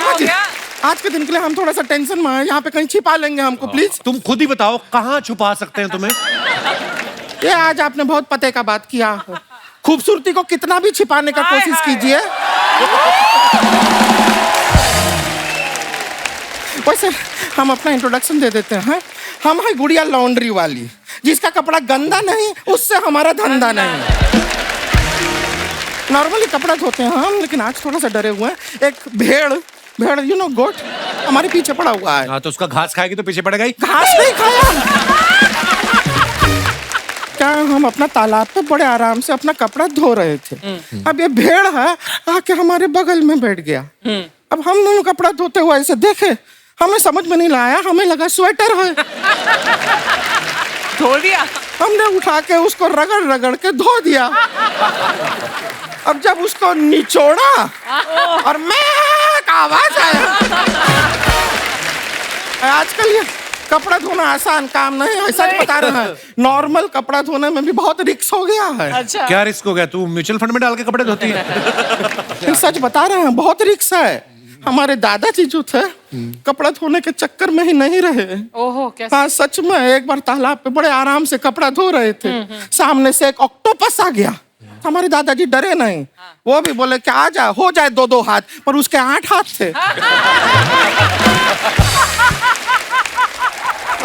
समझिए, आज के दिन के लिए हम थोड़ा सा टेंशन में हैं, यहाँ पे कहीं छिपा लेंगे हमको प्लीज। तुम खुद ही बताओ कहाँ छुपा सकते हैं तुम्हें? ये आज आपने बहुत पते का बात किया। खूबसूरती को कितना भी छिपाने का कोशिश कीजिए, वैसे हम अपना इंट्रोडक्शन दे देते हैं। हम है गुड़िया लॉन्ड्री वाली, जिसका कपड़ा गंदा नहीं उससे हमारा धंधा नहीं। नॉर्मली कपड़ा धोते हैं हम, लेकिन आज थोड़ा सा डरे हुए हैं। एक भेड़ यू नो गोट हमारे पीछे पड़ा हुआ है। हाँ तो उसका घास खाएगी तो पीछे पड़ेगा ही। घास नहीं खाया। क्या हम अपना तालाब पे बड़े आराम से अपना कपड़ा धो रहे थे, अब ये भेड़ है आके हमारे बगल में बैठ गया। अब हम दोनों कपड़ा धोते हुए ऐसे देखे, हमें समझ में नहीं लाया, हमें लगा स्वेटर है। धो दिया, हमने उठा के उसको रगड़ रगड़ के धो दिया। अब जब उसको निचोड़ा और मैं का आवाज आया। आजकल ये कपड़ा धोना आसान काम नहीं है, सच बता रहे हैं। नॉर्मल कपड़ा धोने में भी बहुत रिस्क हो गया है। अच्छा क्या रिस्क हो गया? तू म्यूचुअल फंड में डाल के कपड़े धोती है? सच बता रहे हैं, बहुत रिस्क है। हमारे दादाजी जो थे कपड़ा धोने के चक्कर में ही नहीं रहे। ओहो कैसे? हाँ सच में, एक बार तालाब पे बड़े आराम से कपड़ा धो रहे थे, सामने से एक ऑक्टोपस आ गया। हमारे दादाजी डरे नहीं, वो भी बोले कि आ जाए, हो जाए 2-2 हाथ, पर उसके 8 हाथ थे।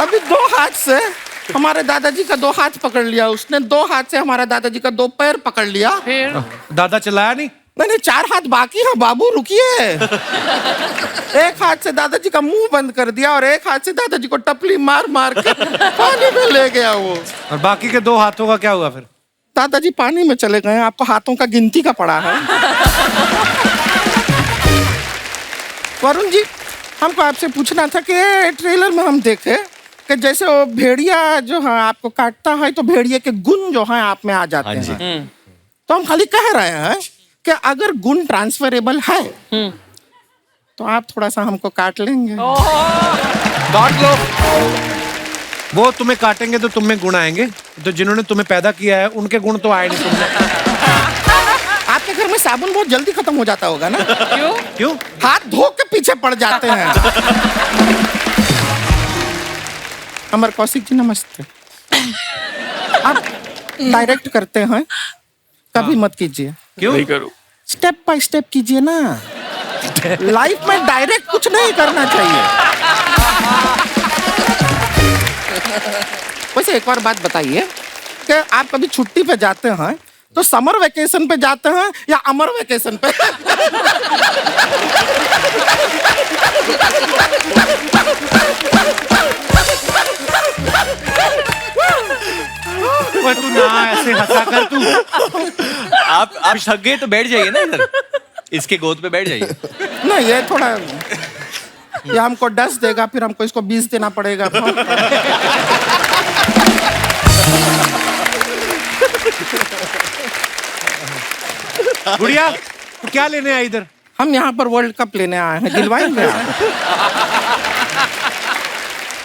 अभी 2 हाथ से हमारे दादाजी का 2 हाथ पकड़ लिया उसने, 2 हाथ से हमारे दादाजी का 2 पैर पकड़ लिया। फिर दादा चिल्लाया नहीं? नहीं 4 हाथ बाकी है बाबू, रुकिए। एक हाथ से दादाजी का मुंह बंद कर दिया और एक हाथ से दादाजी को टपली मार मार के पानी में ले गया वो। और बाकी के 2 हाथों का क्या हुआ फिर? दादाजी पानी में चले गए। आपको हाथों का गिनती का पड़ा है। वरुण जी, हमको आपसे पूछना था कि ट्रेलर में हम देखे कि जैसे वो भेड़िया जो है आपको काटता है तो भेड़िए के गुण जो है आप में आ जाते हैं। तो हम खाली कह रहे हैं कि अगर गुण ट्रांसफरेबल है तो आप थोड़ा सा हमको काट लेंगे। काट लो। वो तुम्हें काटेंगे तो तुम्हें गुण आएंगे, तो जिन्होंने तुम्हें पैदा किया है उनके गुण तो आए नहीं तुमने। आपके घर में साबुन बहुत जल्दी खत्म हो जाता होगा ना? क्यों? हाथ धो के पीछे पड़ जाते हैं। अमर कौशिक जी नमस्ते। आप डायरेक्ट करते हैं, कभी मत कीजिए। क्यों? नहीं करूं। स्टेप बाय स्टेप कीजिए ना। लाइफ में डायरेक्ट कुछ नहीं करना चाहिए। वैसे एक और बात बताइए कि आप कभी छुट्टी पे जाते हैं तो समर वेकेशन पे जाते हैं या अमर वेकेशन पे? तू ना ऐसे हंसा कर तू। आप थक गए तो बैठ जाइए ना इधर, इसके गोद पे बैठ जाइए। नहीं ये थोड़ा, ये हमको 10 देगा, फिर हमको इसको 20 देना पड़ेगा। गुड़िया तू क्या लेने आई इधर? हम यहाँ पर वर्ल्ड कप लेने आए हैं, दिलवाएंगे आप?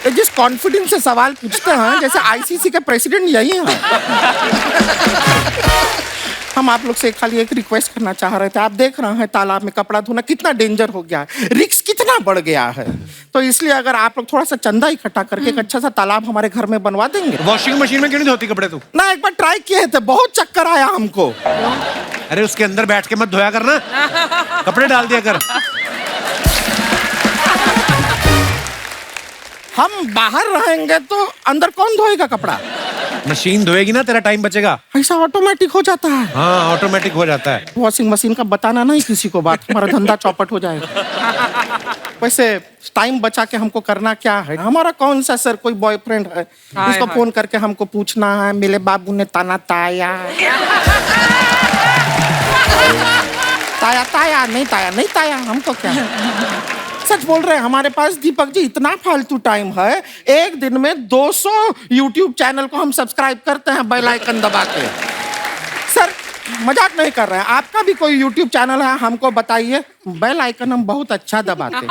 जिस कॉन्फिडेंस से सवाल पूछते हैं जैसे आईसीसी के प्रेसिडेंट यही हैं। हम आप लोग से खाली एक रिक्वेस्ट करना चाह रहे थे। आप देख रहे हैं तालाब में कपड़ा धोना कितना डेंजर हो गया है, रिस्क कितना बढ़ गया है। तो इसलिए अगर आप लोग थोड़ा सा चंदा इकट्ठा करके एक अच्छा सा तालाब हमारे घर में बनवा देंगे। वॉशिंग मशीन में क्यों नहीं धोती कपड़े तू? ना एक बार ट्राई किए थे, बहुत चक्कर आया हमको। अरे उसके अंदर बैठ के मत धोया करना, कपड़े डाल दिया कर। हम बाहर रहेंगे तो अंदर कौन धोएगा कपड़ा? मशीन धोएगी ना, तेरा टाइम बचेगा। ऐसा ऑटोमेटिक हो जाता है। हाँ ऑटोमेटिक हो जाता है। वॉशिंग मशीन का बताना नहीं किसी को बात, हमारा धंधा चौपट हो जाएगा। वैसे टाइम बचा के हमको करना क्या है? हमारा कौन सा सर कोई बॉयफ्रेंड है इसको फोन करके हमको पूछना है मेरे बाबू ने ताना ताया? ताया ताया नहीं ताया नहीं ताया, हमको क्या? सच बोल रहे हैं, हमारे पास दीपक जी इतना फालतू टाइम है, एक दिन में 200 YouTube चैनल को हम सब्सक्राइब करते हैं बेल आइकन दबा के। सर मजाक नहीं कर रहे हैं, आपका भी कोई YouTube चैनल है हमको बताइए, बेल आइकन हम बहुत अच्छा दबाते हैं।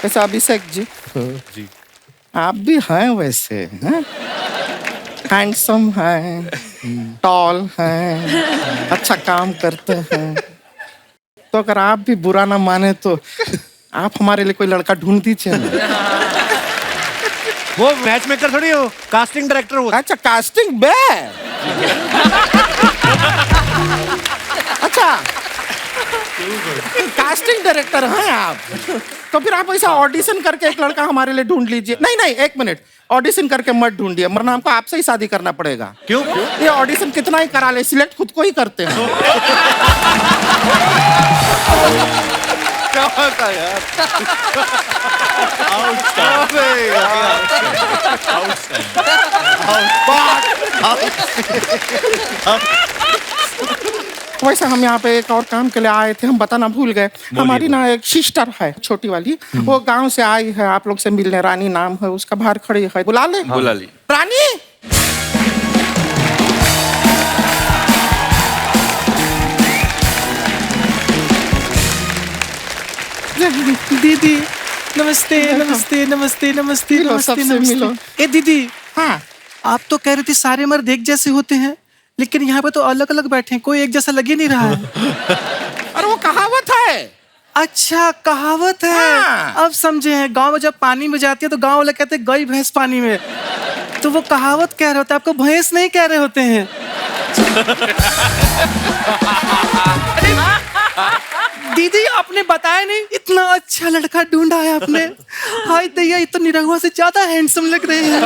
वैसे अभिषेक जी, जी आप भी हैं वैसे, हैं? हैंडसम हैं, टॉल हैं, अच्छा काम करते हैं, तो अगर आप भी बुरा ना माने तो आप हमारे लिए कोई लड़का ढूंढ दीजिए ना। वो मैच मेकर थोड़ी हो, कास्टिंग डायरेक्टर हो। अच्छा कास्टिंग बे। अच्छा कास्टिंग डायरेक्टर हैं आप। तो फिर आप ऐसा ऑडिशन करके एक लड़का हमारे लिए ढूंढ लीजिए। नहीं नहीं, एक मिनट, ऑडिशन करके मत ढूंढिए, वरना हमको आपसे ही शादी करना पड़ेगा। क्यों? ये ऑडिशन कितना ही करा ले, सिलेक्ट खुद को ही करते हैं। क्या था यार? वैसे हम यहाँ पे एक और काम के लिए आए थे, हम बताना भूल गए। हमारी ना एक सिस्टर है छोटी वाली, वो गांव से आई है आप लोग से मिलने। रानी नाम है उसका, बाहर खड़ी है, बुला ले। बुला ली। रानी दीदी नमस्ते नमस्ते नमस्ते नमस्ते मिलो, नमस्ते सबसे मिलो। नमस्ते। ए दीदी, हाँ आप तो कह रही थी सारे मर्द एक जैसे होते हैं, लेकिन यहाँ पे तो अलग अलग बैठे हैं, कोई एक जैसा लग ही नहीं रहा है। अरे वो कहावत है। अच्छा कहावत है। हाँ। अब समझे हैं, गांव में जब पानी में जाती है तो गांव वाले कहते हैं गई भैंस पानी में, तो वो कहावत कह रहे होते हैं, आपको भैंस नहीं कह रहे होते हैं। दीदी आपने बताया नहीं, इतना अच्छा लड़का ढूंढा है आपने। हाय दैया, ये तो निरहुआ से ज्यादा हैंडसम लग रहे हैं।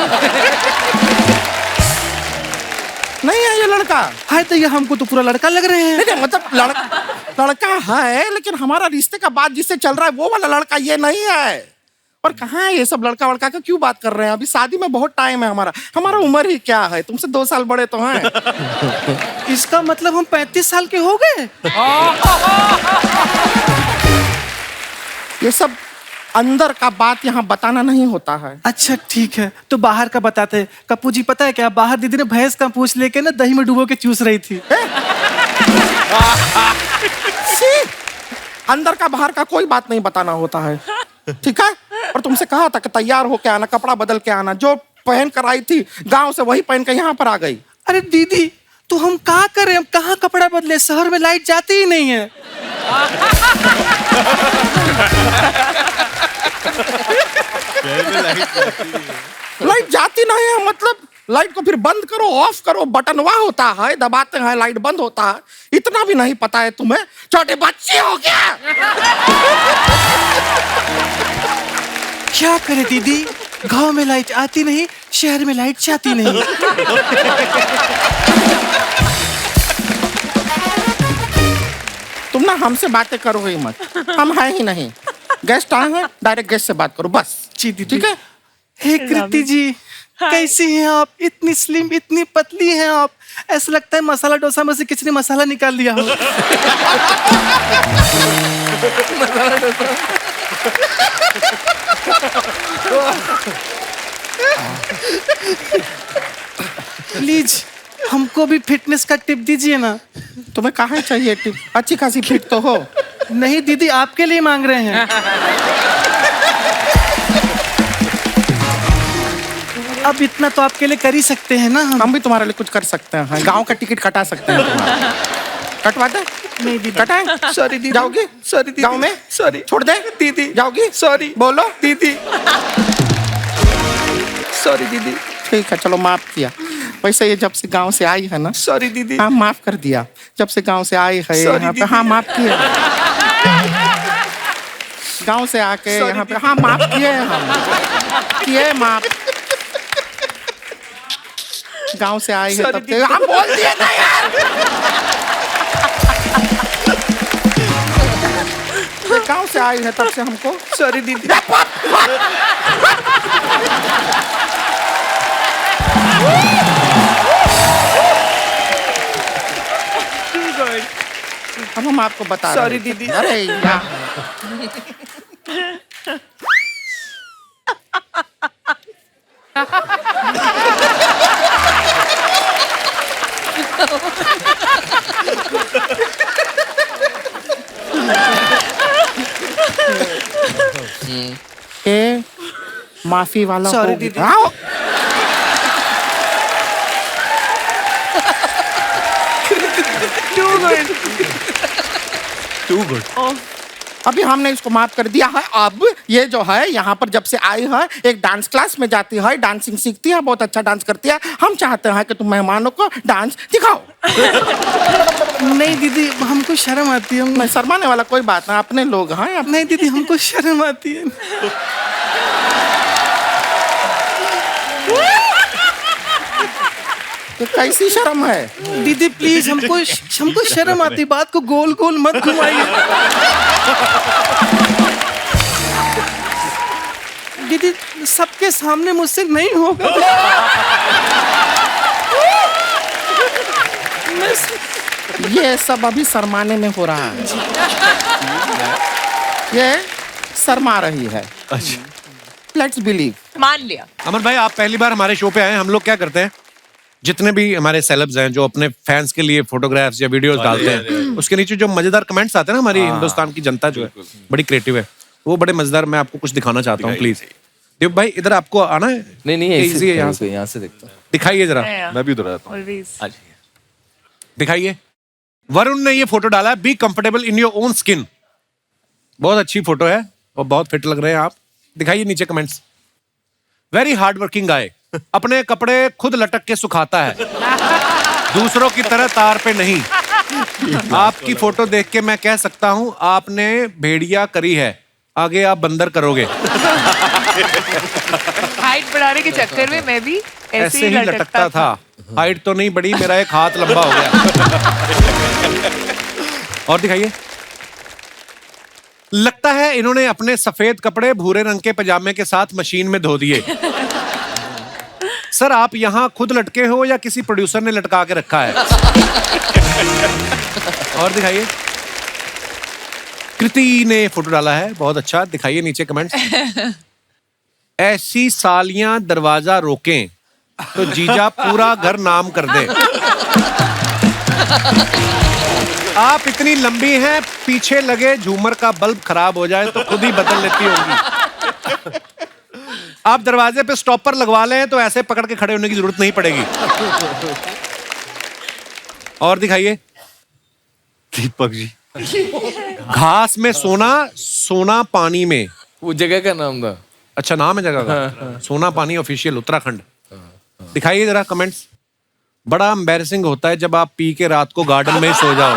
नहीं है ये लड़का। हाय दैया, हमको तो पूरा लड़का लग रहे हैं। नहीं नहीं, मतलब लड़का है, लेकिन हमारा रिश्ते का बात जिससे चल रहा है वो वाला लड़का ये नहीं है। और कहाँ है ये सब लड़का वड़का का क्यों बात कर रहे हैं? अभी शादी में बहुत टाइम है हमारा उम्र ही क्या है, तुमसे 2 साल बड़े तो हैं। इसका मतलब हम 35 साल के हो गए। ये सब अंदर का बात यहाँ बताना नहीं होता है। अच्छा ठीक है, तो बाहर का बताते हैं। कप्पू जी पता है क्या, बाहर दीदी ने भैंस का पूंछ लेके ना दही में डुबो के चूस रही थी। सी, अंदर का बाहर का कोई बात नहीं बताना होता है, ठीक है? और तुमसे कहा था कि तैयार होके आना, कपड़ा बदल के आना। जो पहन कर आई थी गांव से वही पहन के यहाँ पर आ गई। अरे दीदी, तो हम क्या करें, हम कहाँ कपड़ा बदले, शहर में लाइट जाती ही नहीं है। लाइट जाती नहीं है मतलब लाइट को फिर बंद करो, ऑफ करो, बटनवा होता है, दबाते हैं लाइट बंद होता है। इतना भी नहीं पता है तुम्हें? छोटे बच्चे हो क्या? क्या करे दीदी, गांव में लाइट आती नहीं, शहर में लाइट जाती नहीं। तुम ना हमसे बातें करो ही मत, हम हैं ही नहीं। गेस्ट आए हैं, डायरेक्ट गेस्ट से बात करो बस। जी दीदी। ठीक है? हे कृति जी, कैसी हैं आप? इतनी स्लिम, इतनी पतली हैं आप, ऐसा लगता है मसाला डोसा में से किसी ने मसाला निकाल लिया हो। प्लीज हमको भी फिटनेस का टिप दीजिए ना। तुम्हें कहाँ चाहिए टिप? अच्छी खासी फिट तो हो। नहीं दीदी, आपके लिए मांग रहे हैं। अब इतना तो आपके लिए कर ही सकते हैं ना हम। हम भी तुम्हारे लिए कुछ कर सकते हैं, गांव का टिकट कटा सकते हैं तुम्हारा। कटवा दे? नहीं दीदी। कटाए? सॉरी दीदी। जाओगी? सॉरी दीदी। गांव में? सॉरी। छोड़ दे? दीदी। जाओगी? सॉरी। बोलो दीदी। सॉरी दीदी। ठीक है, चलो माफ किया। वैसे ये जब से गांव से आई है ना, सॉरी दीदी। हाँ माफ कर दिया। जब से गांव से आई है Sorry, यहाँ पे, दीदी। हाँ माफ किया। गांव से आके Sorry, यहाँ पे, दीदी। हाँ माफ किए हम, किए माफ। गांव से आई है Sorry, तब से, दीदी। हम बोल दिए ना यार। गांव से आई है तब से हमको। सॉरी दीदी। अब हम आपको बता रहे हैं। Sorry, दीदी। अरे यार, ये माफी वाला Sorry, हो गया। दीदी। हाँ, टू गुड। अभी हमने इसको माफ कर दिया है। अब ये जो है यहाँ पर जब से आई है एक डांस क्लास में जाती है, डांसिंग सीखती है, बहुत अच्छा डांस करती है। हम चाहते हैं कि तुम मेहमानों को डांस दिखाओ। नहीं दीदी, हमको शर्म आती है। मैं शर्माने वाला कोई बात नहीं, अपने लोग हैं। नहीं दीदी, हमको शर्म आती है। तो कैसी शर्म है? दीदी प्लीज, हमको शर्म आती, बात को गोल गोल मत घुमाइए। दीदी सबके सामने मुझसे नहीं होगा। ये सब अभी शर्माने में हो रहा है। ये शर्मा रही है। Let's believe. मान लिया। अमन भाई, आप पहली बार हमारे शो पे आए हैं। हम लोग क्या करते हैं, जितने भी हमारे सेलेब्स हैं जो अपने फैंस के लिए फोटोग्राफ्स या वीडियोस डालते हैं, उसके नीचे जो मजेदार कमेंट्स आते हैं ना, हमारी हिंदुस्तान की जनता जो है बड़ी क्रिएटिव है, वो बड़े मजेदार। मैं आपको कुछ दिखाना चाहता हूँ, प्लीज। देव भाई, इधर आपको आना है? नहीं, इजी है, यहाँ से देखता हूँ। दिखाइए जरा। मैं भी उधर आता हूँ। दिखाइए। वरुण ने ये फोटो डाला है, be comfortable in your own skin. बहुत अच्छी फोटो है और बहुत फिट लग रहे हैं आप। दिखाइए नीचे कमेंट्स। वेरी हार्ड वर्किंग गाय, अपने कपड़े खुद लटक के सुखाता है, दूसरों की तरह तार पे नहीं। आपकी फोटो देख के मैं कह सकता हूं आपने भेड़िया करी है, आगे आप बंदर करोगे। हाइट बढ़ाने के चक्कर में मैं भी ऐसे ही लटकता था। हाइट तो नहीं बढ़ी, मेरा एक हाथ लंबा हो गया। और दिखाइए। लगता है इन्होंने अपने सफेद कपड़े भूरे रंग के पजामे के साथ मशीन में धो दिए। सर, आप यहाँ खुद लटके हो या किसी प्रोड्यूसर ने लटका के रखा है? और दिखाइए। कृति ने फोटो डाला है, बहुत अच्छा। दिखाइए नीचे कमेंट्स। ऐसी सालियां दरवाजा रोकें तो जीजा पूरा घर नाम कर दे। आप इतनी लंबी हैं, पीछे लगे झूमर का बल्ब खराब हो जाए तो खुद ही बदल लेती होंगी। आप दरवाजे पे स्टॉपर लगवा लें तो ऐसे पकड़ के खड़े होने की जरूरत नहीं पड़ेगी। और दिखाइए। दीपक जी, घास में सोना, सोना पानी में। वो जगह का नाम था। अच्छा, नाम है जगह का? सोना पानी ऑफिशियल, उत्तराखंड। दिखाइए जरा कमेंट्स। बड़ा एम्बैरेसिंग होता है जब आप पी के रात को गार्डन में ही सो जाओ।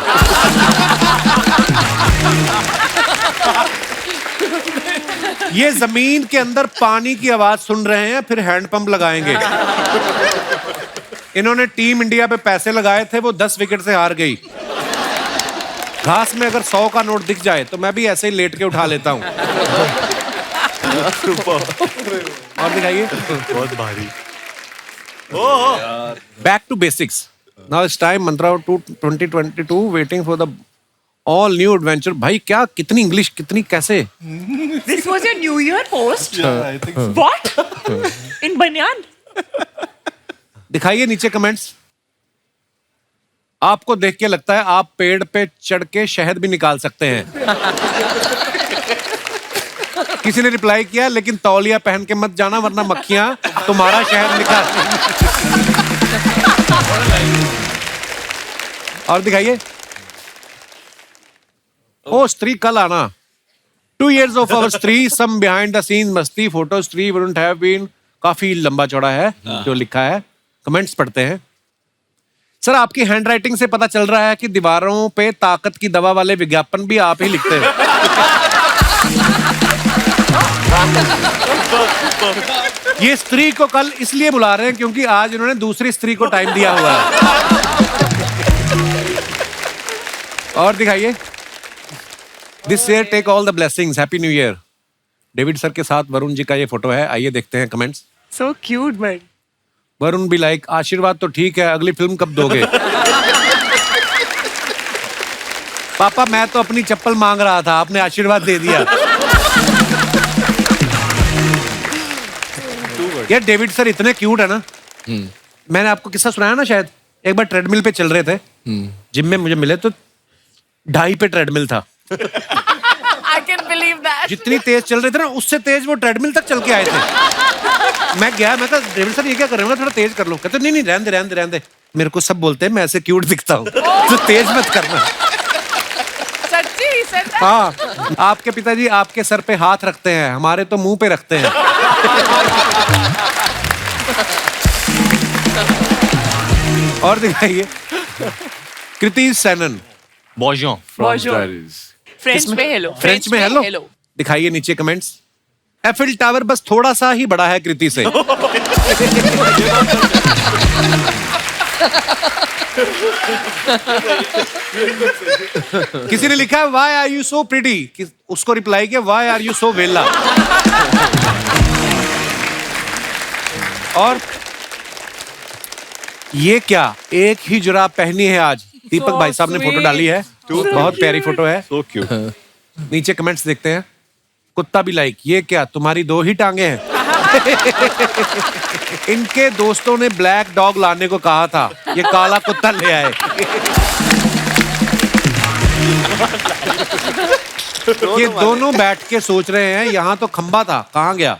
ये जमीन के अंदर पानी की आवाज सुन रहे हैं, फिर हैंडपंप लगाएंगे। इन्होंने टीम इंडिया पे पैसे लगाए थे, वो 10 विकेट से हार गई। घास में अगर 100 का नोट दिख जाए तो मैं भी ऐसे ही लेट के उठा लेता हूं। और दिखाइए। बहुत भारी। Back to basics. Now it's time मंत्रा 2022 waiting for the all new adventure. भाई क्या, कितनी इंग्लिश, कितनी कैसे? This was your New Year post? What? In banyan? दिखाइए नीचे कमेंट्स। आपको देख के लगता है आप पेड़ पे चढ़ के शहद भी निकाल सकते हैं। किसी ने रिप्लाई किया, लेकिन तौलिया पहन के मत जाना वरना मक्खियां तुम्हारा शहद निकाल। और दिखाइए। ओ स्त्री कल आना। 2 years of our स्त्री, some behind the scenes मस्ती फोटो स्त्री wouldn't have been। काफी लंबा चौड़ा है जो लिखा है। कमेंट्स पढ़ते हैं। सर, आपकी हैंडराइटिंग से पता चल रहा है कि दीवारों पे ताकत की दवा वाले विज्ञापन भी आप ही लिखते हो। ये स्त्री को कल इसलिए बुला रहे हैं क्योंकि आज इन्होंने दूसरी स्त्री को टाइम दिया हुआ है। और दिखाइए। This year take all the blessings, happy new year. David sir के साथ वरुण जी का ये फोटो है। आइए देखते हैं comments. So cute, man. Varun भी लाइक, आशीर्वाद तो ठीक है, अगली फिल्म कब दोगे? पापा, मैं तो अपनी चप्पल मांग रहा था, आपने आशीर्वाद दे दिया। यार डेविड सर इतने क्यूट है ना। मैंने आपको किस्सा सुनाया ना शायद। एक बार ट्रेडमिल पे चल रहे थे, जिम में मुझे मिले तो 2.5 पे ट्रेडमिल था। I can believe that. जितनी तेज चल रहे थे ना, उससे तेज वो ट्रेडमिल तक चल के आए थे। मैं गया, मैं कहा डेविड सर ये क्या कर रहे हो, थोड़ा तेज कर लो। कहते नहीं नहीं, रहने दे रहने दे रहने दे। मेरे को सब बोलते हैं मैं ऐसे क्यूट दिखता हूँ, तो तेज मत करना। सच्ची हाँ, आपके पिताजी आपके सर पे हाथ रखते हैं, हमारे तो मुंह पे रखते हैं। और दिखाइए Kriti Sanon. Bonjour. Bonjour. French में हेलो. फ्रेंच में हेलो। दिखाइए नीचे कमेंट्स। एफिल टावर बस थोड़ा सा ही बड़ा है कृति से। किसी ने लिखा है why are you so pretty, उसको रिप्लाई किया वाई आर यू सो वेला। और ये क्या एक ही जुराब पहनी है आज। दीपक भाई साहब ने फोटो डाली है, बहुत प्यारी फोटो है। So cute. नीचे कमेंट्स देखते हैं। कुत्ता भी लाइक, ये क्या तुम्हारी 2 ही टांगे हैं? इनके दोस्तों ने ब्लैक डॉग लाने को कहा था, ये काला कुत्ता ले आए। ये दोनों बैठ के सोच रहे हैं यहाँ तो खंबा था, कहाँ गया?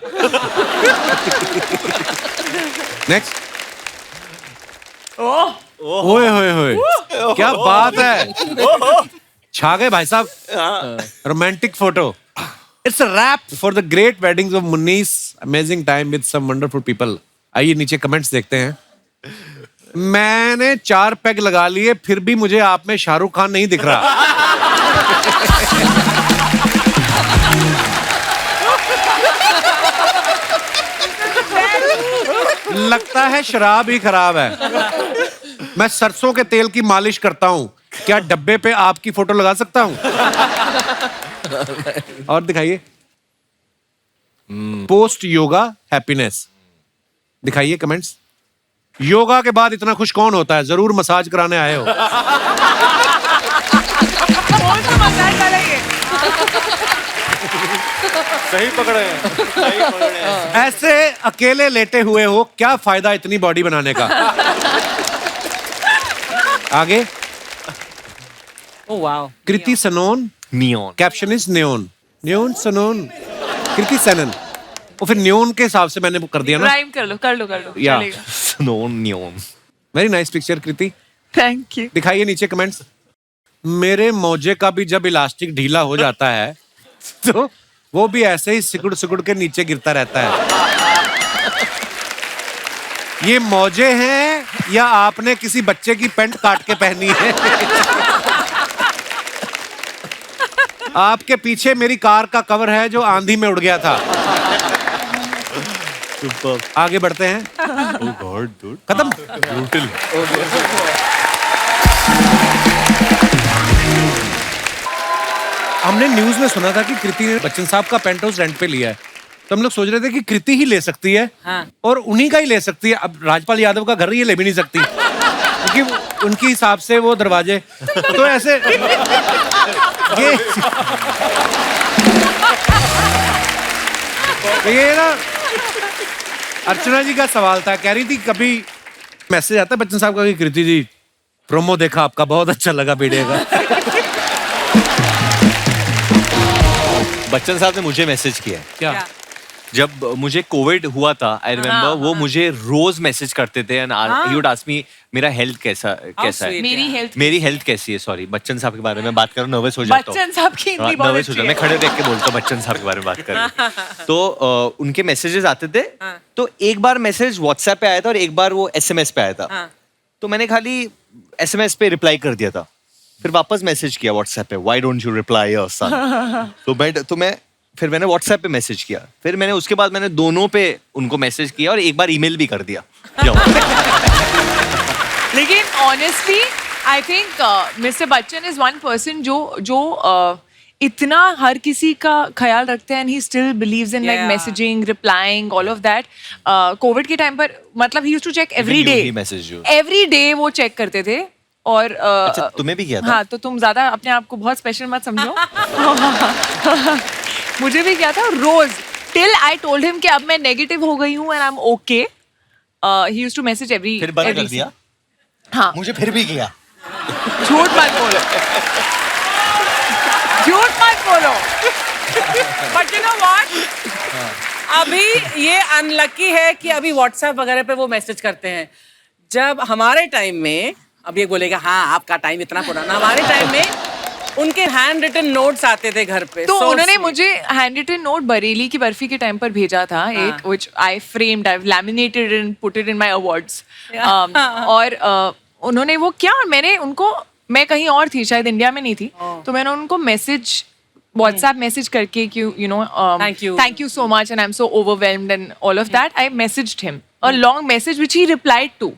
नेक्स्ट। ओए होए होए, क्या बात है, छा गए भाई साहब। Romantic photo. It's a wrap for the great weddings of मुन्नीस, amazing time with some wonderful people. आइए नीचे कमेंट्स देखते हैं। मैंने 4 पैग लगा लिए, फिर भी मुझे आप में शाहरुख खान नहीं दिख रहा। लगता है शराब ही खराब है। मैं सरसों के तेल की मालिश करता हूँ, क्या डब्बे पे आपकी फोटो लगा सकता हूँ? और दिखाइए पोस्ट योगा हैप्पीनेस। दिखाइए कमेंट्स। योगा के बाद इतना खुश कौन होता है? जरूर मसाज कराने आए हो। कौन सा मसाज वाला ये? सही पकड़े हैं। ऐसे अकेले लेटे हुए हो, क्या फायदा इतनी बॉडी बनाने का? आगे। Oh wow. Kriti Sanon. Neon. Caption is neon. Neon Sanon Kriti Sanon. और फिर न्योन के हिसाब से मैंने कर दिया ना। राइम कर लो या। चलेगा. Neon. Very nice picture Kriti. Thank you. दिखाइए नीचे कमेंट्स। मेरे मोजे का भी जब इलास्टिक ढीला हो जाता है तो वो भी ऐसे ही सिकुड़ सिकुड़ के नीचे गिरता रहता है। ये मोजे हैं या आपने किसी बच्चे की पैंट काट के पहनी है? आपके पीछे मेरी कार का कवर है जो आंधी में उड़ गया था। आगे बढ़ते हैं। Oh God, dude. खत्म। Brutal. हमने न्यूज में सुना था कि कृति ने बच्चन साहब का पेंट हाउस रेंट पे लिया है, तो हम लोग सोच रहे थे कि कृति ही ले सकती है। हाँ। और उन्हीं का ही ले सकती है। अब राजपाल यादव का घर ये ले भी नहीं सकती क्योंकि उनके हिसाब से वो दरवाजे तो ऐसे ये ना अर्चना जी का सवाल था, कह रही थी कभी मैसेज आता है बच्चन साहब का कि कृति जी प्रोमो देखा आपका, बहुत अच्छा लगा वीडियो का। बच्चन साहब ने मुझे मैसेज किया है। क्या? जब मुझे कोविड हुआ था, आई रिमेम्बर वो मुझे रोज मैसेज करते थे and he would ask me मेरा हेल्थ कैसा है, sweet. मेरी हेल्थ कैसी है। सॉरी, बच्चन साहब के बारे में बात करूं, नर्वस हो जाता हूं। बच्चन साहब की हिंदी बहुत नर्वस हो अच्छी जाता, है. मैं खड़े देख के बोलता हूं बच्चन साहब के बारे में बात कर। तो उनके मैसेजेस आते थे। तो एक बार मैसेज व्हाट्सएप पे आया था और एक बार वो एसएमएस पे आया था। तो मैंने खाली एसएमएस पे रिप्लाई कर दिया था, फिर वापस मैसेज किया व्हाट्सएप पे, why don't you reply your son. तो मैं फिर मैंने व्हाट्सएप पे मैसेज किया, फिर मैंने उसके बाद मैंने दोनों पे उनको मैसेज किया और एक बार ईमेल भी कर दिया। लेकिन honestly I think mister Bachchan is one person जो इतना हर किसी का ख्याल रखते हैं and he still believes in like Yeah. Messaging, replying, all of that. Covid के टाइम पर मतलब he used to check every you, day. he messaged you. Every day वो चेक करते थे. और अच्छा, तुम्हें भी किया था? हाँ, तो तुम ज्यादा अपने आप को बहुत स्पेशल मत समझो. मुझे भी किया था रोज, टिल आई टोल्ड हिम कि अब मैं नेगेटिव हो गई हूँ and I am okay. He used to message every. फिर बंद कर दिया? हाँ. मुझे फिर भी किया। झूठ मत बोलो. झूठ मत बोलो. बट यू नो व्हाट, अभी ये अनलकी है कि अभी व्हाट्सएप वगैरह पे वो मैसेज करते हैं. जब हमारे टाइम में, अब ये बोलेगा हाँ आपका टाइम इतना पुराना, हमारे टाइम में उनके हैंड रिटन नोट्स आते थे घर पे तो So उन्होंने sweet. मुझे हैंड रिटन नोट बरेली की बर्फी के टाइम पर भेजा था एक which I framed I laminated and put it in my awards और उन्होंने वो किया और मैंने उनको मैं कहीं और थी शायद इंडिया में नहीं थी तो मैंने उनको मैसेज व्हाट्सएप मैसेज करके कि you know thank you so much and I am so overwhelmed and all of that I messaged him a long message which he replied to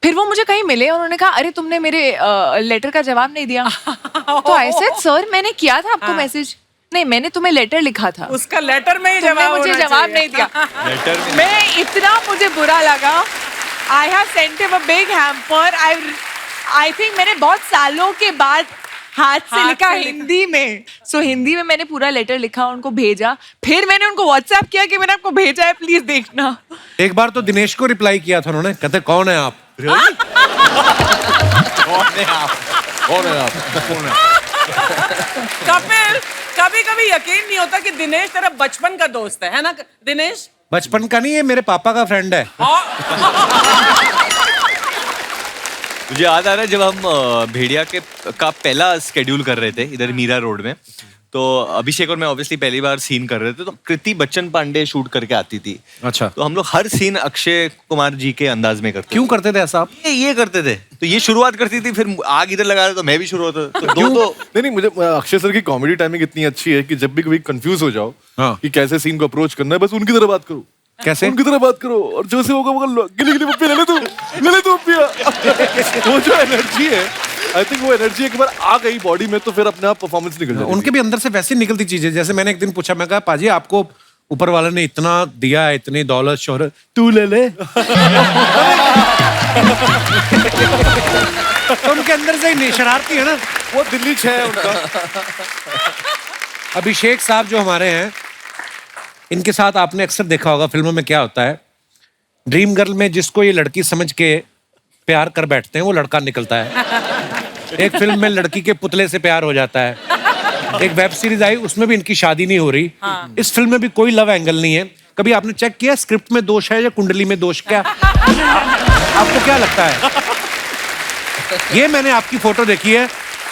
फिर वो मुझे कहीं मिले और उन्होंने कहा अरे तुमने मेरे लेटर का जवाब नहीं दिया तो आई सेड सर मैंने किया था आपको मैसेज नहीं मैंने तुम्हें लेटर लिखा था उसका लेटर में ही तुमने जवाब मुझे होना जवाब चाहिए। नहीं दिया लेटर में मैं इतना मुझे बुरा लगा I have sent him a big hamper I think मैंने बहुत सालों के बाद हाथ से लिखा हिंदी में सो हिंदी में मैंने पूरा लेटर लिखा उनको भेजा फिर मैंने उनको व्हाट्सएप किया कि मैंने आपको भेजा है प्लीज देखना एक बार तो दिनेश को रिप्लाई किया था उन्होंने, कहते कौन है आप? कपिल कभी कभी यकीन नहीं होता कि दिनेश तेरा बचपन का दोस्त है ना दिनेश? बचपन का नहीं, ये मेरे पापा का फ्रेंड है। मुझे याद आ रहा है जब हम भेड़िया का पहला स्केड्यूल कर रहे थे इधर मीरा रोड में, तो अभिषेक और मैं ऑब्वियसली पहली बार सीन कर रहे थे, तो कृति बच्चन पांडे शूट करके आती थी। अच्छा, तो हम लोग हर सीन अक्षय कुमार जी के अंदाज में करते क्यों करते थे ऐसा आप? ये करते थे, तो ये शुरुआत करती थी, फिर आग इधर लगा रहा तो मैं भी शुरू होता, तो दो तो नहीं मुझे अक्षय सर की कॉमेडी टाइमिंग इतनी अच्छी है कि जब भी कभी कंफ्यूज हो जाओ हाँ। कि कैसे सीन को अप्रोच करना है, बस उनकी तरह बात करो। कैसे? उनकी तरह बात करो और जो से होगा वो गिली गिली पप्पी ले ले तू पप्पिया। वो जो एनर्जी है, आई थिंक वो एनर्जी एक बार आ गई बॉडी में तो फिर अपने आप परफॉर्मेंस निकल जाती है। उनके भी अंदर से वैसी निकलती चीजें, जैसे मैंने एक दिन पूछा, मैं कहा पाजी आपको ऊपर वाले ने इतना दिया है, इतनी दौलत शोहरत, तू ले ले। तो उनके अंदर से ही शरारती है ना, वो दिल्ली 6 है उनका। अभिषेक साहब जो हमारे हैं, इनके साथ आपने अक्सर देखा होगा फिल्मों में क्या होता है, ड्रीम गर्ल में जिसको ये लड़की समझ के प्यार कर बैठते हैं वो लड़का निकलता है। एक फिल्म में लड़की के पुतले से प्यार हो जाता है। एक वेब सीरीज आई उसमें भी इनकी शादी नहीं हो रही। इस फिल्म में भी कोई लव एंगल नहीं है। कभी आपने चेक किया स्क्रिप्ट में दोष है या कुंडली में दोष? क्या आपको क्या लगता है? ये मैंने आपकी फोटो देखी है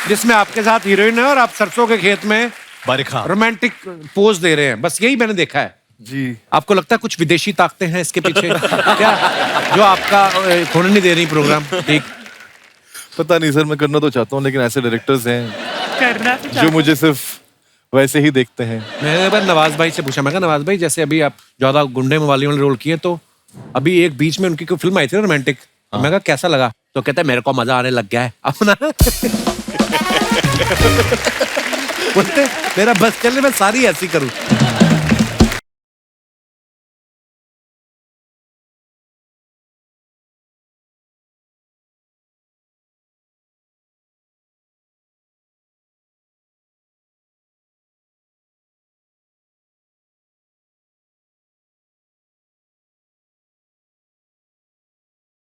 जिसमें आपके साथ हीरोइन है और आप सरसों के खेत में बरखा रोमांटिक पोज दे रहे हैं, बस यही मैंने देखा है। जी आपको लगता है कुछ विदेशी ताकतें हैं इसके पीछे क्या, जो आपका होने नहीं दे रही प्रोग्राम? ठीक, पता नहीं सर, मैं करना तो चाहता हूँ लेकिन ऐसे डायरेक्टर्स हैं करना जो मुझे सिर्फ वैसे ही देखते हैं। मैंने एक बार नवाज भाई से पूछा, मैं कहा नवाज भाई जैसे अभी आप ज्यादा गुंडे मवाली वाले रोल किए, तो अभी एक बीच में उनकी कोई फिल्म आई थी रोमांटिक, मैं कहा कैसा लगा? तो कहता है मेरे को मजा आने लग गया है अपना। बोलते मेरा बस चले मैं सारी ऐसी करूं।